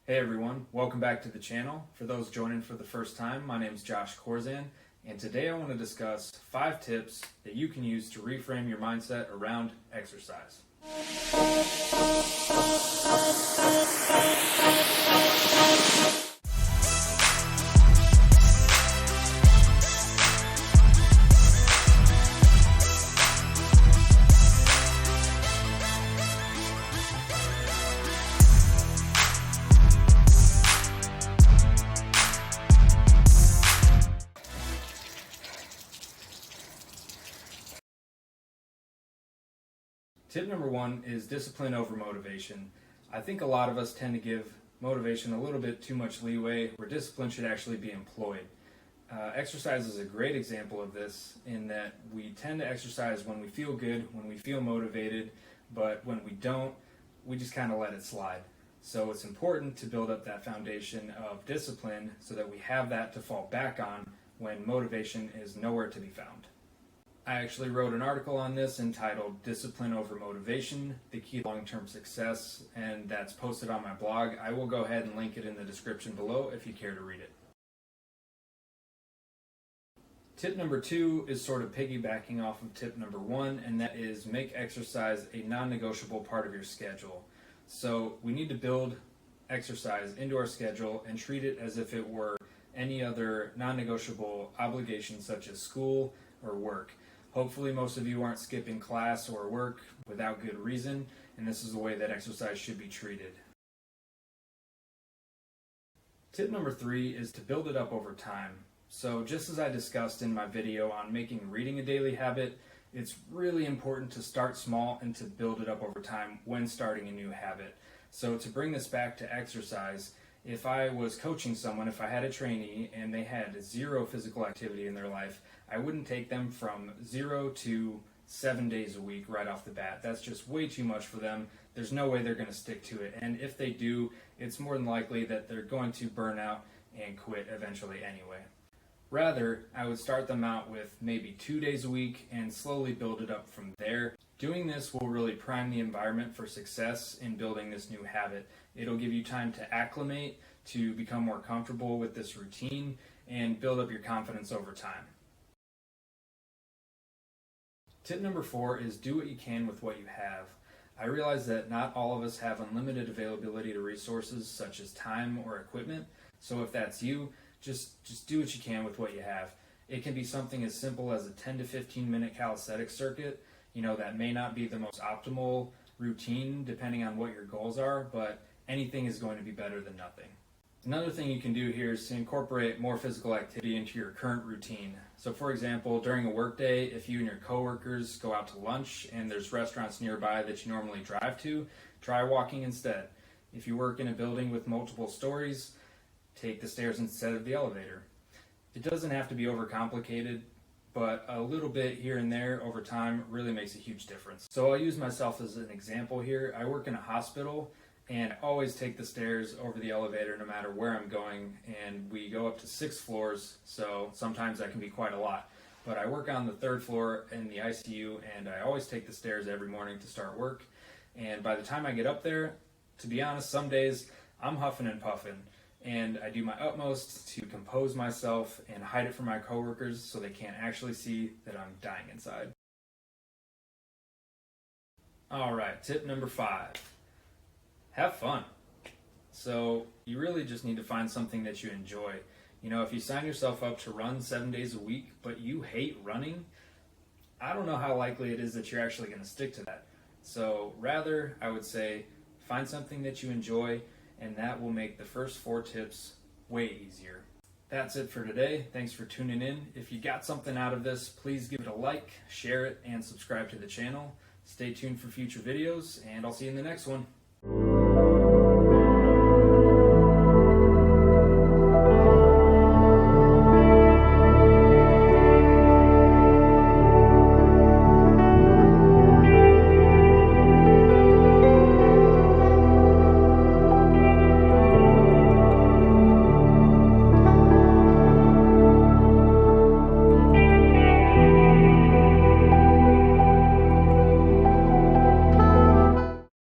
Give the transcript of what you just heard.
Hey everyone, welcome back to the channel. For those joining for the first time, my name is Josh Korzan, and today I want to discuss 5 tips that you can use to reframe your mindset around exercise. Tip number 1 is discipline over motivation. I think a lot of us tend to give motivation a little bit too much leeway, where discipline should actually be employed. Exercise is a great example of this, in that we tend to exercise when we feel good, when we feel motivated, but when we don't, we just kind of let it slide. So it's important to build up that foundation of discipline so that we have that to fall back on when motivation is nowhere to be found. I actually wrote an article on this entitled Discipline Over Motivation, the Key to Long-Term Success, and that's posted on my blog. I will go ahead and link it in the description below if you care to read it. Tip number 2 is sort of piggybacking off of tip number 1, and that is make exercise a non-negotiable part of your schedule. So we need to build exercise into our schedule and treat it as if it were any other non-negotiable obligation such as school or work. Hopefully most of you aren't skipping class or work without good reason, and this is the way that exercise should be treated. Tip number 3 is to build it up over time. So just as I discussed in my video on making reading a daily habit, it's really important to start small and to build it up over time when starting a new habit. So to bring this back to exercise, if I was coaching someone, if I had a trainee and they had 0 physical activity in their life, I wouldn't take them from 0 to 7 days a week right off the bat. That's just way too much for them. There's no way they're going to stick to it. And if they do, it's more than likely that they're going to burn out and quit eventually anyway. Rather, I would start them out with maybe 2 days a week and slowly build it up from there. Doing this will really prime the environment for success in building this new habit. It'll give you time to acclimate, to become more comfortable with this routine, and build up your confidence over time. Tip number 4 is do what you can with what you have. I realize that not all of us have unlimited availability to resources such as time or equipment, so if that's you, just do what you can with what you have. It can be something as simple as a 10 to 15 minute calisthenics circuit. That may not be the most optimal routine depending on what your goals are, but anything is going to be better than nothing. Another thing you can do here is to incorporate more physical activity into your current routine. So for example, during a workday, if you and your coworkers go out to lunch and there's restaurants nearby that you normally drive to, try walking instead. If you work in a building with multiple stories, take the stairs instead of the elevator. It doesn't have to be overcomplicated, but a little bit here and there over time really makes a huge difference. So I'll use myself as an example here. I work in a hospital, and I always take the stairs over the elevator no matter where I'm going, and we go up to 6 floors, so sometimes that can be quite a lot. But I work on the 3rd floor in the ICU, and I always take the stairs every morning to start work. And by the time I get up there, to be honest, some days I'm huffing and puffing, and I do my utmost to compose myself and hide it from my coworkers so they can't actually see that I'm dying inside. Alright, tip number 5. Have fun. So you really just need to find something that you enjoy. If you sign yourself up to run 7 days a week, but you hate running, I don't know how likely it is that you're actually going to stick to that. So rather, I would say find something that you enjoy, and that will make the first 4 tips way easier. That's it for today. Thanks for tuning in. If you got something out of this, please give it a like, share it, and subscribe to the channel. Stay tuned for future videos, and I'll see you in the next one.